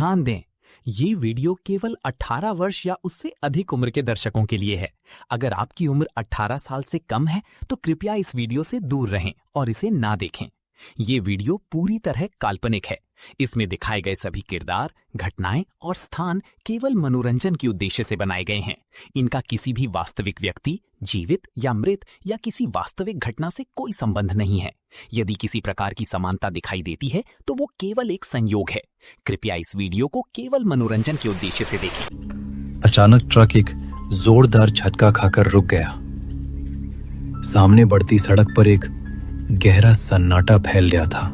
ध्यान दें, ये वीडियो केवल 18 वर्ष या उससे अधिक उम्र के दर्शकों के लिए है। अगर आपकी उम्र 18 साल से कम है तो कृपया इस वीडियो से दूर रहें और इसे ना देखें। ये वीडियो पूरी तरह काल्पनिक है। इसमें दिखाए गए सभी किरदार, घटनाएं और स्थान केवल मनोरंजन के उद्देश्य से बनाए गए हैं। इनका किसी भी वास्तविक व्यक्ति, जीवित या मृत या किसी वास्तविक घटना से कोई संबंध नहीं है। यदि किसी प्रकार की समानता दिखाई देती है तो वो केवल एक संयोग है। कृपया इस वीडियो को केवल मनोरंजन के उद्देश्य से देखें। अचानक ट्रक एक जोरदार झटका खाकर रुक गया। सामने बढ़ती सड़क पर एक गहरा सन्नाटा फैल गया था।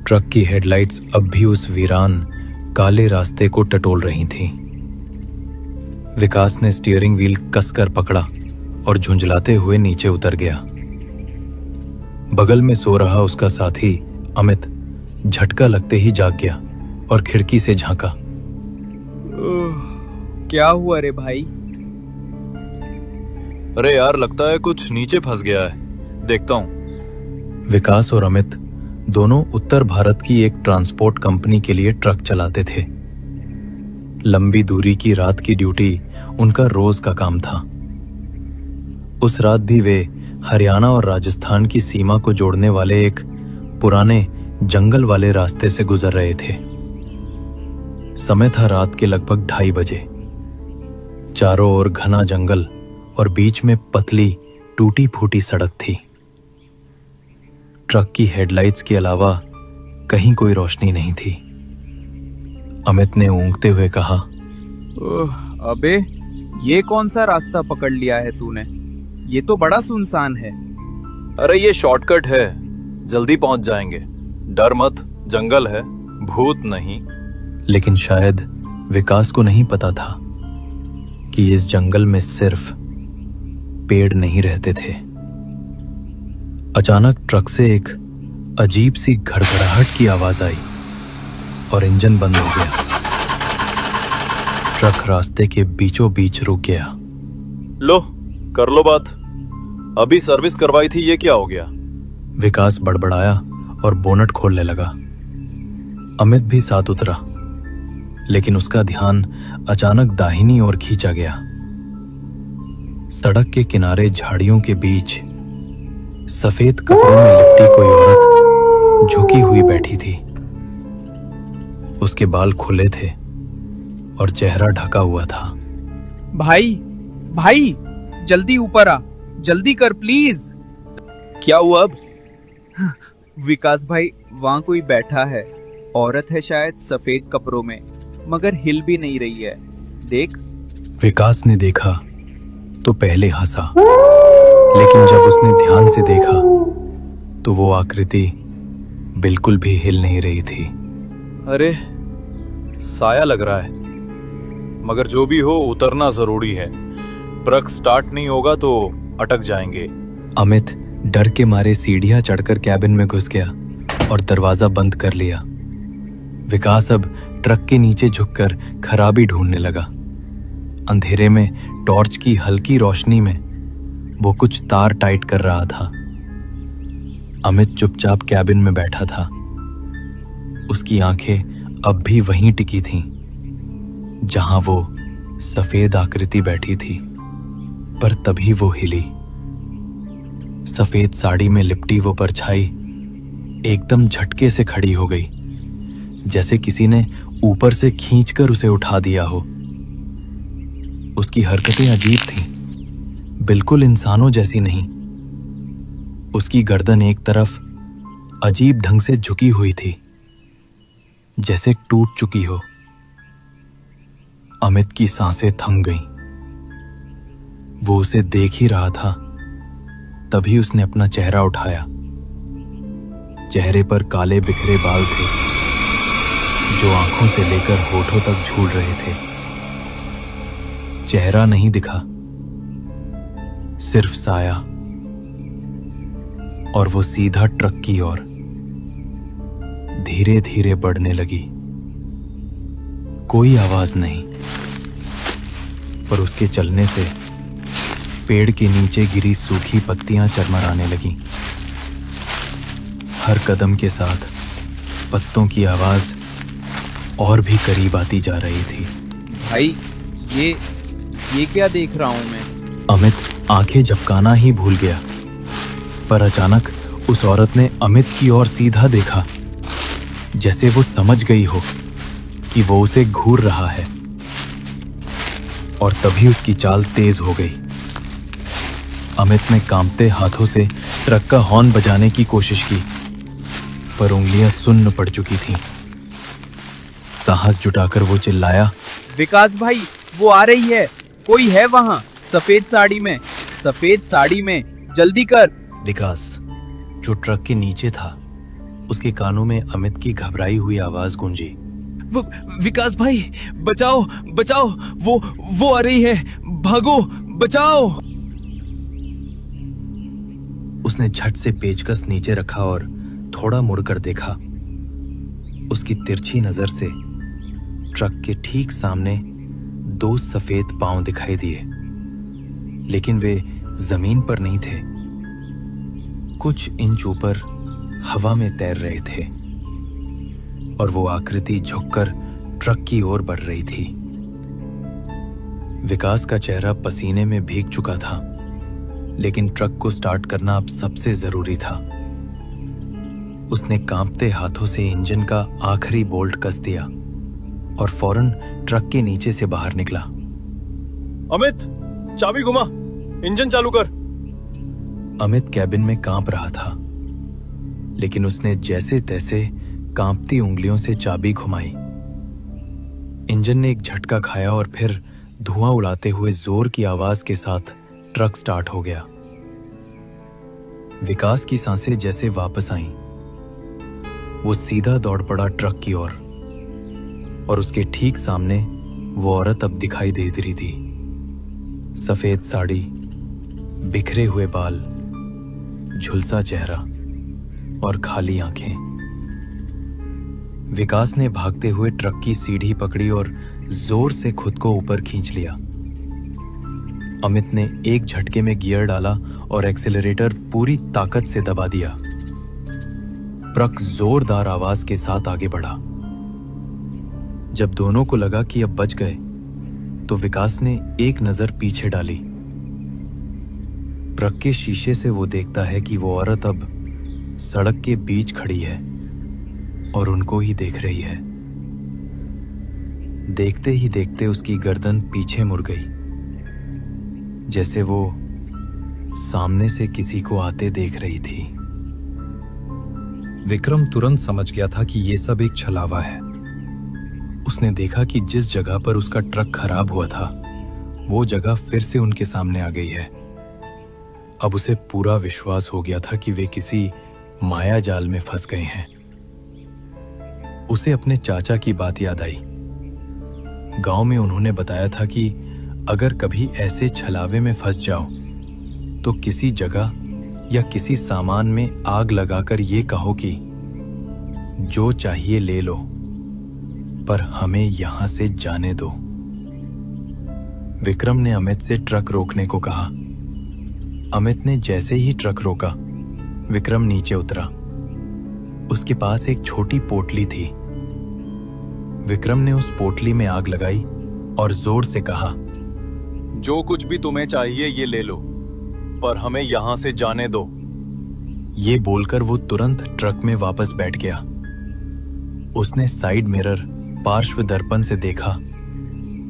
ट्रक की हेडलाइट्स अब भी उस वीरान काले रास्ते को टटोल रही थीं। विकास ने स्टीयरिंग व्हील कसकर पकड़ा और झुंझलाते हुए नीचे उतर गया। बगल में सो रहा उसका साथी अमित झटका लगते ही जाग गया और खिड़की से झांका। क्या हुआ रे भाई? अरे यार, लगता है कुछ नीचे फंस गया है, देखता हूं। विकास और अमित दोनों उत्तर भारत की एक ट्रांसपोर्ट कंपनी के लिए ट्रक चलाते थे। लंबी दूरी की रात की ड्यूटी उनका रोज का काम था। उस रात भी वे हरियाणा और राजस्थान की सीमा को जोड़ने वाले एक पुराने जंगल वाले रास्ते से गुजर रहे थे। समय था रात के लगभग 2:30 बजे। चारों ओर घना जंगल और बीच में पतली टूटी फूटी सड़क थी। ट्रक की हेडलाइट्स के अलावा कहीं कोई रोशनी नहीं थी। अमित ने ऊँघते हुए कहा, अबे ये कौन सा रास्ता पकड़ लिया है तूने? ये तो बड़ा सुनसान है। अरे ये शॉर्टकट है, जल्दी पहुंच जाएंगे। डर मत, जंगल है, भूत नहीं। लेकिन शायद विकास को नहीं पता था कि इस जंगल में सिर्फ पेड़ नहीं रहते थे। अचानक ट्रक से एक अजीब सी घड़घड़ाहट की आवाज आई और इंजन बंद हो गया। ट्रक रास्ते के बीचों बीच रुक गया। लो, कर लो बात। अभी सर्विस करवाई थी, ये क्या हो गया? विकास बड़बड़ाया और बोनट खोलने लगा। अमित भी साथ उतरा, लेकिन उसका ध्यान अचानक दाहिनी ओर खींचा गया। सड़क के किनारे झाड़ियों के बीच सफेद कपड़ों में लिपटी कोई औरत झुकी हुई बैठी थी। उसके बाल खुले थे और चेहरा ढका हुआ था। भाई भाई, जल्दी ऊपर आ, जल्दी कर प्लीज। क्या हुआ अब? विकास भाई, वहां कोई बैठा है। औरत है शायद, सफेद कपड़ों में, मगर हिल भी नहीं रही है। देख। विकास ने देखा तो पहले हंसा, लेकिन जब उसने ध्यान से देखा तो वो आकृति बिल्कुल भी हिल नहीं रही थी। अरे साया लग रहा है, मगर जो भी हो उतरना जरूरी है। ट्रक स्टार्ट नहीं होगा तो अटक जाएंगे। अमित डर के मारे सीढ़ियां चढ़कर कैबिन में घुस गया और दरवाजा बंद कर लिया। विकास अब ट्रक के नीचे झुककर खराबी ढूंढने लगा। अंधेरे में टॉर्च की हल्की रोशनी में वो कुछ तार टाइट कर रहा था। अमित चुपचाप कैबिन में बैठा था। उसकी आंखें अब भी वहीं टिकी थीं, जहां वो सफेद आकृति बैठी थी। पर तभी वो हिली। सफेद साड़ी में लिपटी वो परछाई एकदम झटके से खड़ी हो गई, जैसे किसी ने ऊपर से खींचकर उसे उठा दिया हो। उसकी हरकतें अजीब थीं, बिल्कुल इंसानों जैसी नहीं। उसकी गर्दन एक तरफ अजीब ढंग से झुकी हुई थी, जैसे टूट चुकी हो। अमित की सांसें थम गईं। वो उसे देख ही रहा था, तभी उसने अपना चेहरा उठाया। चेहरे पर काले बिखरे बाल थे, जो आंखों से लेकर होठों तक झूल रहे थे। चेहरा नहीं दिखा, सिर्फ साया, और वो सीधा ट्रक की ओर धीरे धीरे बढ़ने लगी। कोई आवाज नहीं, पर उसके चलने से पेड़ के नीचे गिरी सूखी पत्तियां चरमराने लगीं। हर कदम के साथ पत्तों की आवाज और भी करीब आती जा रही थी। भाई ये क्या देख रहा हूं मैं? अमित आंखें झपकाना ही भूल गया, पर अचानक उस औरत ने अमित की ओर सीधा देखा, जैसे वो समझ गई हो कि वो उसे घूर रहा है। और तभी उसकी चाल तेज हो गई। अमित ने कांपते हाथों से ट्रक का हॉर्न बजाने की कोशिश की, पर उंगलियां सुन्न पड़ चुकी थीं। साहस जुटाकर वो चिल्लाया, विकास भाई, वो आ रही है, कोई है वहां, सफेद साड़ी में, जल्दी कर। विकास, जो ट्रक के नीचे था, उसके कानों में अमित की घबराई हुई आवाज गूंजी। विकास भाई, बचाओ बचाओ, वो आ रही है, भागो, बचाओ। उसने झट से पेचकस नीचे रखा और थोड़ा मुड़कर देखा। उसकी तिरछी नजर से ट्रक के ठीक सामने 2 सफेद पांव दिखाई दिए, लेकिन वे जमीन पर नहीं थे, कुछ इंच ऊपर हवा में तैर रहे थे, और वो आकृति झुककर ट्रक की ओर बढ़ रही थी। विकास का चेहरा पसीने में भीग चुका था, लेकिन ट्रक को स्टार्ट करना अब सबसे जरूरी था। उसने कांपते हाथों से इंजन का आखिरी बोल्ट कस दिया और फौरन ट्रक के नीचे से बाहर निकला। अमित, चाबी घुमा, इंजन चालू कर। अमित कैबिन में कांप रहा था, लेकिन उसने जैसे तैसे कांपती उंगलियों से चाबी घुमाई। इंजन ने एक झटका खाया और फिर धुआं उड़ाते हुए जोर की आवाज के साथ ट्रक स्टार्ट हो गया। विकास की सांसें जैसे वापस आईं। वो सीधा दौड़ पड़ा ट्रक की ओर, और उसके ठीक सामने वो औरत अब दिखाई दे रही थी। सफेद साड़ी, बिखरे हुए बाल, झुलसा चेहरा और खाली आंखें। विकास ने भागते हुए ट्रक की सीढ़ी पकड़ी और जोर से खुद को ऊपर खींच लिया। अमित ने एक झटके में गियर डाला और एक्सेलरेटर पूरी ताकत से दबा दिया। ट्रक जोरदार आवाज के साथ आगे बढ़ा। जब दोनों को लगा कि अब बच गए, तो विकास ने एक नजर पीछे डाली। ट्रक के शीशे से वो देखता है कि वो औरत अब सड़क के बीच खड़ी है और उनको ही देख रही है। देखते ही देखते उसकी गर्दन पीछे मुड़ गई, जैसे वो सामने से किसी को आते देख रही थी। विक्रम तुरंत समझ गया था कि ये सब एक छलावा है। उसने देखा कि जिस जगह पर उसका ट्रक खराब हुआ था, वो जगह फिर से उनके सामने आ गई है। अब उसे पूरा विश्वास हो गया था कि वे किसी माया जाल में फंस गए हैं। उसे अपने चाचा की बात याद आई। गांव में उन्होंने बताया था कि अगर कभी ऐसे छलावे में फंस जाओ तो किसी जगह या किसी सामान में आग लगाकर ये कहो कि जो चाहिए ले लो, पर हमें यहां से जाने दो। विक्रम ने अमित से ट्रक रोकने को कहा। अमित ने जैसे ही ट्रक रोका, विक्रम नीचे उतरा। उसके पास एक छोटी पोटली थी। विक्रम ने उस पोटली में आग लगाई और जोर से कहा, जो कुछ भी तुम्हें चाहिए ये ले लो, पर हमें यहां से जाने दो। ये बोलकर वो तुरंत ट्रक में वापस बैठ गया। उसने साइड मिरर, पार्श्व दर्पण से देखा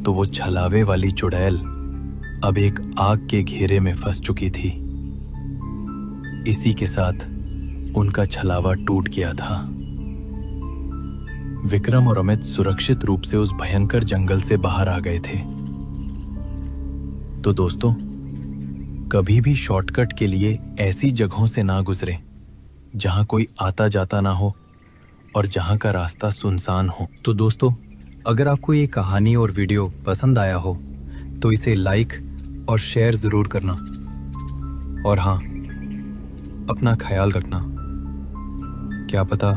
तो वो छलावे वाली चुड़ैल अब एक आग के घेरे में फंस चुकी थी। इसी के साथ उनका छलावा टूट गया था। विक्रम और अमित सुरक्षित रूप से उस भयंकर जंगल से बाहर आ गए थे। तो दोस्तों, कभी भी शॉर्टकट के लिए ऐसी जगहों से ना गुजरें जहां कोई आता जाता ना हो और जहां का रास्ता सुनसान हो। तो दोस्तों, अगर आपको ये कहानी और वीडियो पसंद आया हो तो इसे लाइक और शेयर ज़रूर करना। और हाँ, अपना ख्याल रखना। क्या पता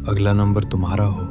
अगला नंबर तुम्हारा हो।